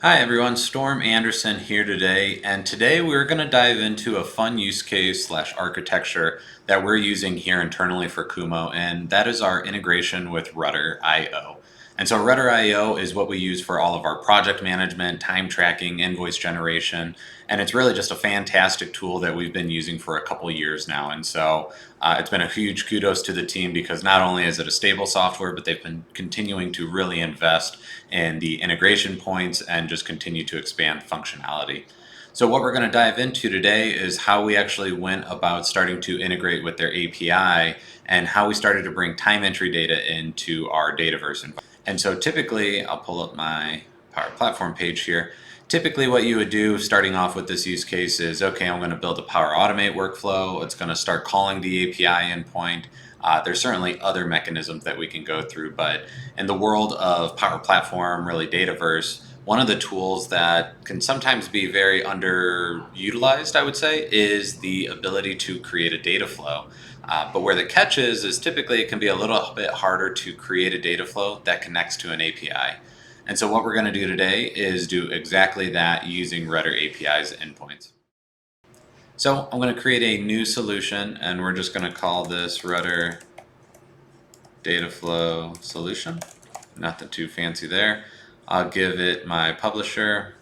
Hi everyone, Storm Anderson here today, and today we're going to dive into a fun use case slash architecture that we're using here internally for Kumo, and that is our integration with Ruddr.io. And so Ruddr.io is what we use for all of our project management, time tracking, invoice generation, and it's really just a fantastic tool that we've been using for a couple years now. And so it's been a huge kudos to the team because not only is it a stable software, but they've been continuing to really invest in the integration points and just continue to expand functionality. So what we're going to dive into today is how we actually went about starting to integrate with their API and how we started to bring time entry data into our Dataverse environment. And so typically, I'll pull up my Power Platform page here. Typically what you would do starting off with this use case is, okay, I'm going to build a Power Automate workflow. It's going to start calling the API endpoint. There's certainly other mechanisms that we can go through, but in the world of Power Platform, really Dataverse, one of the tools that can sometimes be very underutilized, I would say, is the ability to create a data flow. But where the catch is typically it can be a little bit harder to create a data flow that connects to an API. And so what we're going to do today is do exactly that using Ruddr API's endpoints. So I'm going to create a new solution, and we're just going to call this Ruddr Dataflow solution. Nothing too fancy there. I'll give it my publisher.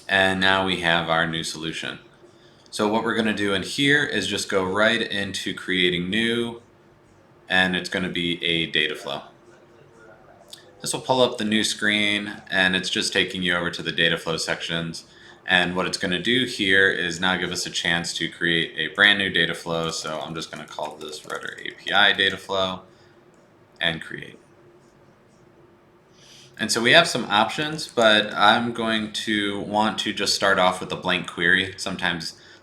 And now we have our new solution. So what we're going to do in here is just go right into creating new, and it's going to be a data flow. This will pull up the new screen, and it's just taking you over to the data flow sections. And what it's going to do here is now give us a chance to create a brand new data flow. So I'm just going to call this Ruddr API data flow and create. And so we have some options, but I'm going to want to just start off with a blank query.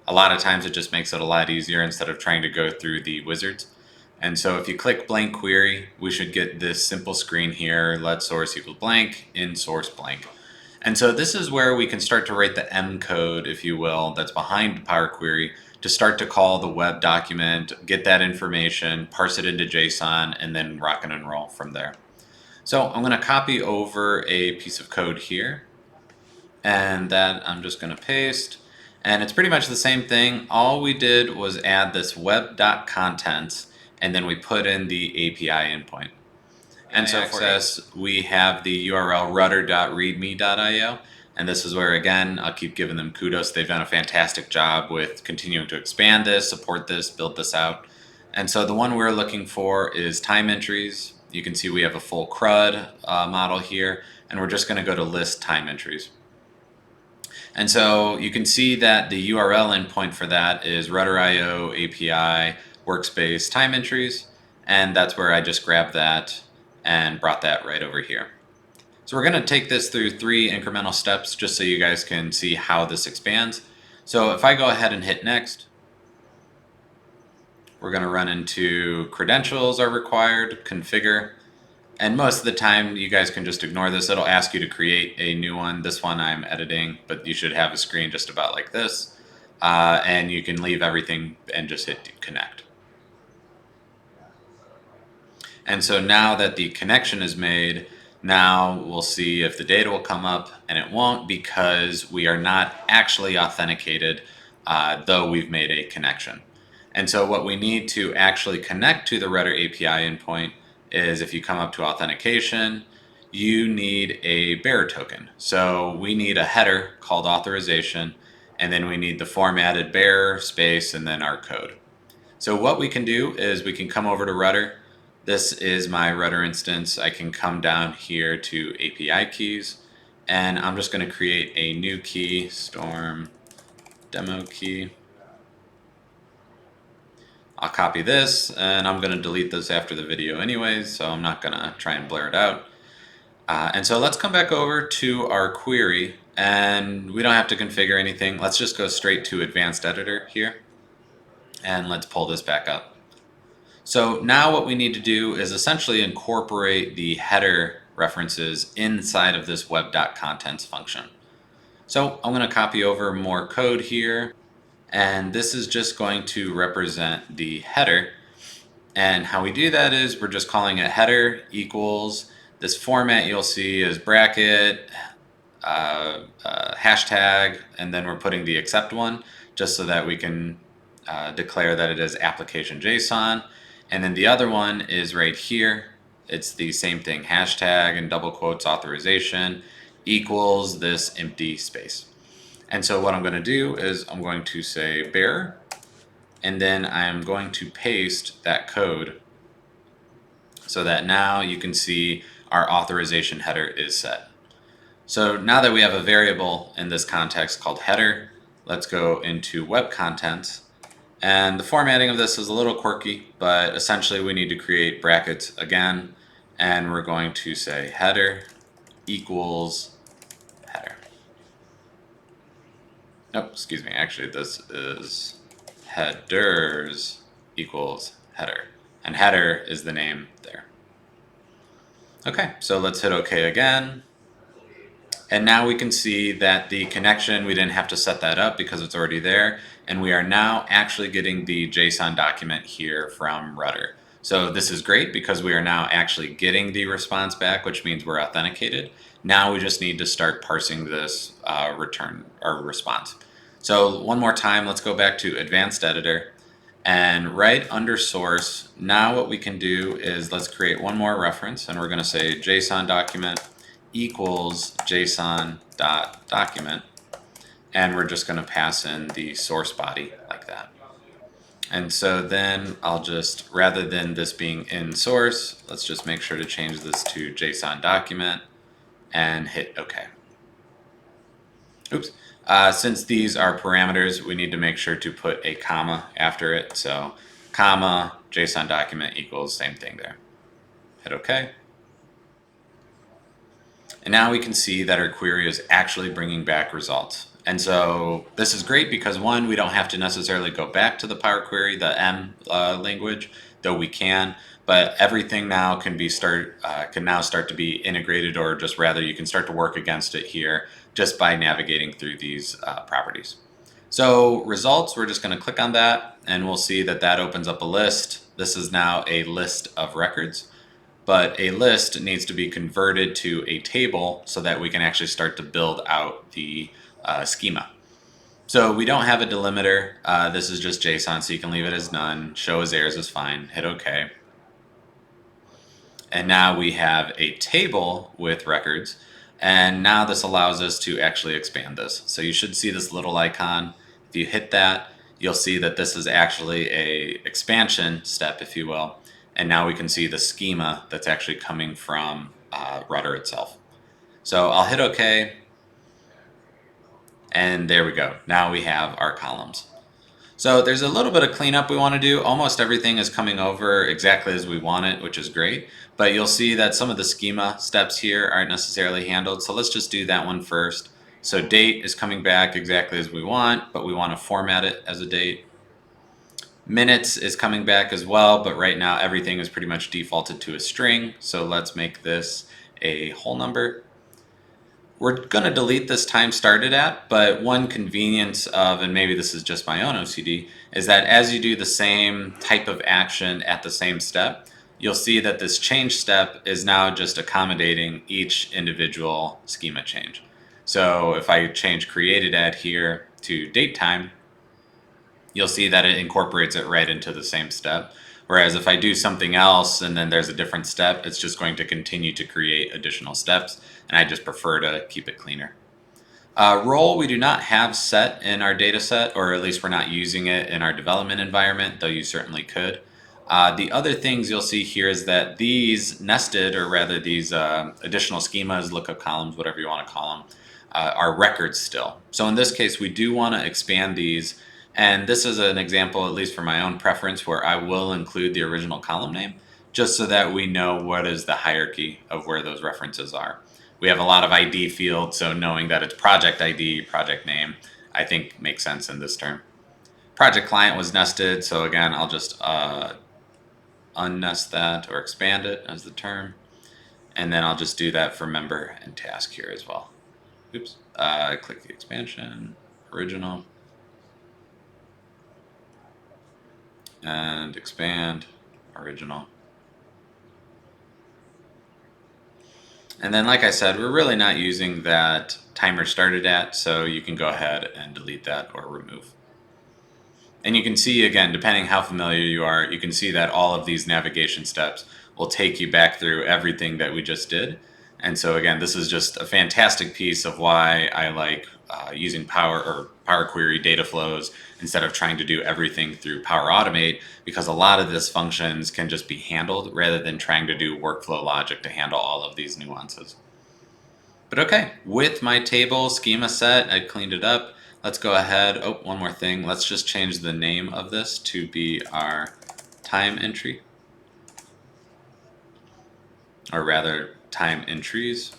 A lot of times it just makes it a lot easier instead of trying to go through the wizards. And so if you click blank query, we should get this simple screen here, let source equal blank, in source blank. And so this is where we can start to write the M code, if you will, that's behind Power Query to start to call the web document, get that information, parse it into JSON, and then rock and roll from there. So I'm going to copy over a piece of code here, and that I'm just going to paste. And it's pretty much the same thing. All we did was add this web.contents, and then we put in the API endpoint. And so for access, we have the URL ruddr.readme.io. And this is where, again, I'll keep giving them kudos. They've done a fantastic job with continuing to expand this, support this, build this out. And so the one we're looking for is time entries. You can see we have a full CRUD model here, and we're just going to go to list time entries. And so you can see that the URL endpoint for that is Ruddr.io API workspace time entries, and that's where I just grabbed that and brought that right over here. So we're going to take this through 3 incremental steps just so you guys can see how this expands. So if I go ahead and hit next, we're going to run into credentials are required, configure, and most of the time you guys can just ignore this. It'll ask you to create a new one. This one I'm editing, but you should have a screen just about like this. And you can leave everything and just hit connect. And so now that the connection is made, now we'll see if the data will come up, and it won't because we are not actually authenticated, though we've made a connection. And so what we need to actually connect to the Ruddr API endpoint is if you come up to authentication, you need a bearer token. So we need a header called authorization, and then we need the formatted bearer space and then our code. So what we can do is we can come over to Ruddr. This is my Ruddr instance. I can come down here to API keys, and I'm just going to create a new key, Storm demo key. I'll copy this, and I'm going to delete this after the video anyways, so I'm not going to try and blur it out. And so let's come back over to our query, and we don't have to configure anything. Let's just go straight to Advanced Editor here, and let's pull this back up. So now what we need to do is essentially incorporate the header references inside of this web.contents function. So I'm going to copy over more code here, and this is just going to represent the header. And how we do that is we're just calling it header equals This format you'll see is bracket, hashtag, and then we're putting the accept one just so that we can declare that it is application JSON. And then the other one is right here. It's the same thing, hashtag and double quotes authorization equals this empty space. And so what I'm going to do is I'm going to say bearer, and then I'm going to paste that code so that now you can see our authorization header is set. So now that we have a variable in this context called header, let's go into web content. And the formatting of this is a little quirky, but essentially we need to create brackets again, and we're going to say header equals header. Nope, excuse me, actually this is headers equals header, and header is the name there. Okay, so let's hit OK again. And now we can see that the connection, we didn't have to set that up because it's already there. And we are now actually getting the JSON document here from Ruddr. So this is great because we are now actually getting the response back, which means we're authenticated. Now we just need to start parsing this return or response. So one more time, let's go back to Advanced Editor. And right under source, now what we can do is let's create one more reference, and we're going to say JSON document equals JSON.document, and we're just going to pass in the source body like that. And so then I'll just, rather than this being in source, let's just make sure to change this to JSON document and hit OK. Oops. Since these are parameters, we need to make sure to put a comma after it. So comma JSON document equals same thing there. Hit OK. And now we can see that our query is actually bringing back results. And so this is great because one, we don't have to necessarily go back to the Power Query, the M language, though we can. But everything now can now start to be integrated, or just rather you can start to work against it here just by navigating through these properties. So results, we're just going to click on that, and we'll see that that opens up a list. This is now a list of records. But a list needs to be converted to a table so that we can actually start to build out the schema. So we don't have a delimiter. This is just JSON, so you can leave it as none. Show as errors is fine. Hit OK. And now we have a table with records. And now this allows us to actually expand this. So you should see this little icon. If you hit that, you'll see that this is actually a expansion step, if you will. And now we can see the schema that's actually coming from Ruddr itself. So I'll hit OK. And there we go. Now we have our columns. So there's a little bit of cleanup we want to do. Almost everything is coming over exactly as we want it, which is great. But you'll see that some of the schema steps here aren't necessarily handled. So let's just do that one first. So date is coming back exactly as we want, but we want to format it as a date. Minutes is coming back as well, but right now everything is pretty much defaulted to a string. So let's make this a whole number. We're going to delete this time started at, but one convenience of, and maybe this is just my own OCD, is that as you do the same type of action at the same step, you'll see that this change step is now just accommodating each individual schema change. So if I change created at here to date time, you'll see that it incorporates it right into the same step. Whereas if I do something else and then there's a different step, it's just going to continue to create additional steps, and I just prefer to keep it cleaner. Role we do not have set in our data set, or at least we're not using it in our development environment, though you certainly could. The other things you'll see here is that these nested, or rather these additional schemas, lookup columns, whatever you want to call them, are records still. So in this case, we do want to expand these. And this is an example, at least for my own preference, where I will include the original column name, just so that we know what is the hierarchy of where those references are. We have a lot of ID fields, so knowing that it's project ID, project name, I think makes sense in this term. Project client was nested, so again, I'll just unnest that or expand it as the term. And then I'll just do that for member and task here as well. Oops, click the expansion, original, and expand, original. And then, like I said, we're really not using that timer started at, so you can go ahead and delete that or remove. And you can see, again, depending how familiar you are, you can see that all of these navigation steps will take you back through everything that we just did. And so again, this is just a fantastic piece of why I like using Power Query Dataflows instead of trying to do everything through Power Automate, because a lot of this functions can just be handled rather than trying to do workflow logic to handle all of these nuances. But okay, with my table schema set, I cleaned it up. Let's go ahead. Oh, one more thing. Let's just change the name of this to be our time entry, or rather time entries.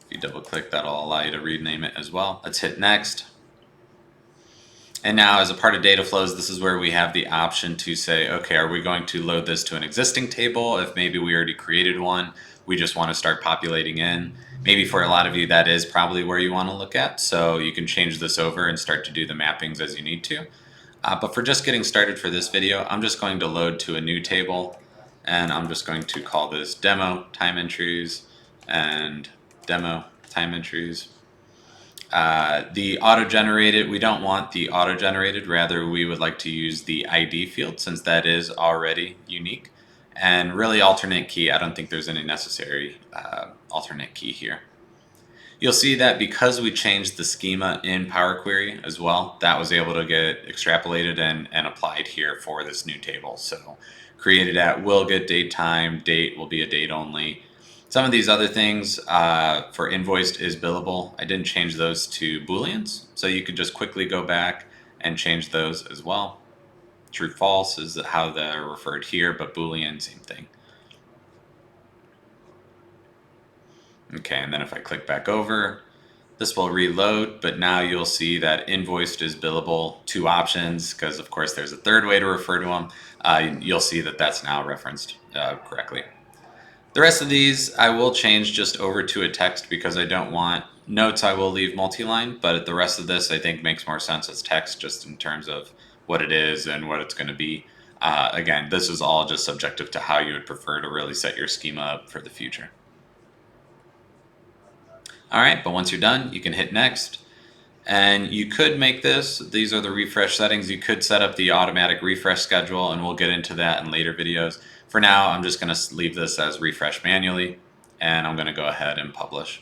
If you double click, that'll allow you to rename it as well. Let's hit next. And now as a part of Dataflows, this is where we have the option to say, okay, are we going to load this to an existing table? If maybe we already created one, we just want to start populating in. Maybe for a lot of you, that is probably where you want to look at. So you can change this over and start to do the mappings as you need to. But for just getting started for this video, I'm just going to load to a new table, and I'm just going to call this demo time entries and demo time entries. The auto-generated, we don't want the auto-generated, rather we would like to use the ID field since that is already unique. And really alternate key, I don't think there's any necessary alternate key here. You'll see that because we changed the schema in Power Query as well, that was able to get extrapolated and applied here for this new table. So created at will get date time, date will be a date only. Some of these other things for invoiced is billable. I didn't change those to Booleans, so you could just quickly go back and change those as well. True false is how they're referred here, but Boolean, same thing. Okay, and then if I click back over, this will reload, but now you'll see that invoiced is billable, two options, because of course there's a third way to refer to them. You'll see that that's now referenced correctly. The rest of these I will change just over to a text because I don't want notes. I will leave multi-line, but the rest of this I think makes more sense as text just in terms of what it is and what it's going to be. Again, this is all just subjective to how you would prefer to really set your schema up for the future. All right, but once you're done, you can hit next. And you could make this, these are the refresh settings. You could set up the automatic refresh schedule, and we'll get into that in later videos. For now, I'm just going to leave this as refresh manually, and I'm going to go ahead and publish.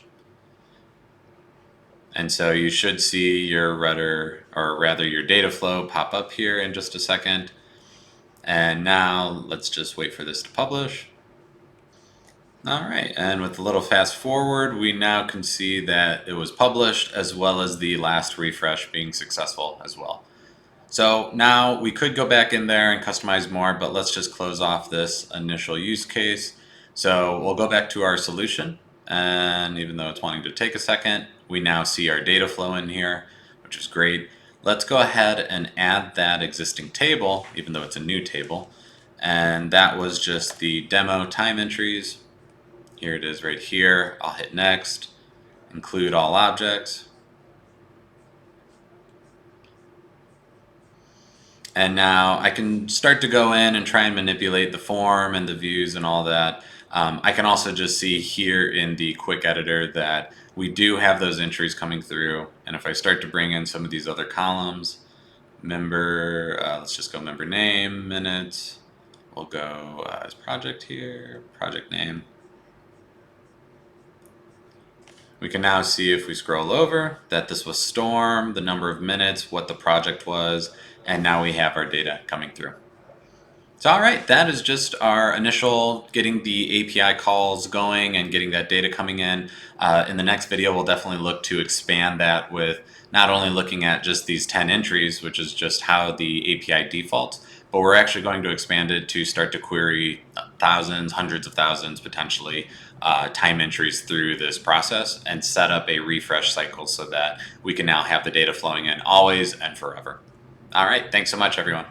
And so you should see your Ruddr, or rather your Dataflow, pop up here in just a second. And now let's just wait for this to publish. All right, and with a little fast forward, we now can see that it was published as well as the last refresh being successful as well. So now we could go back in there and customize more, but let's just close off this initial use case. So we'll go back to our solution, and even though it's wanting to take a second, we now see our data flow in here, which is great. Let's go ahead and add that existing table, even though it's a new table, and that was just the demo time entries. Here it is right here. I'll hit next, include all objects. And now I can start to go in and try and manipulate the form and the views and all that. I can also just see here in the quick editor that we do have those entries coming through. And if I start to bring in some of these other columns, member, let's just go member name, minutes. We'll go as project here, project name. We can now see if we scroll over that this was Storm, the number of minutes, what the project was, and now we have our data coming through. So all right, that is just our initial getting the API calls going and getting that data coming in. In the next video, we'll definitely look to expand that with not only looking at just these 10 entries, which is just how the API defaults, but we're actually going to expand it to start to query thousands, hundreds of thousands, potentially, time entries through this process and set up a refresh cycle so that we can now have the data flowing in always and forever. All right, thanks so much, everyone.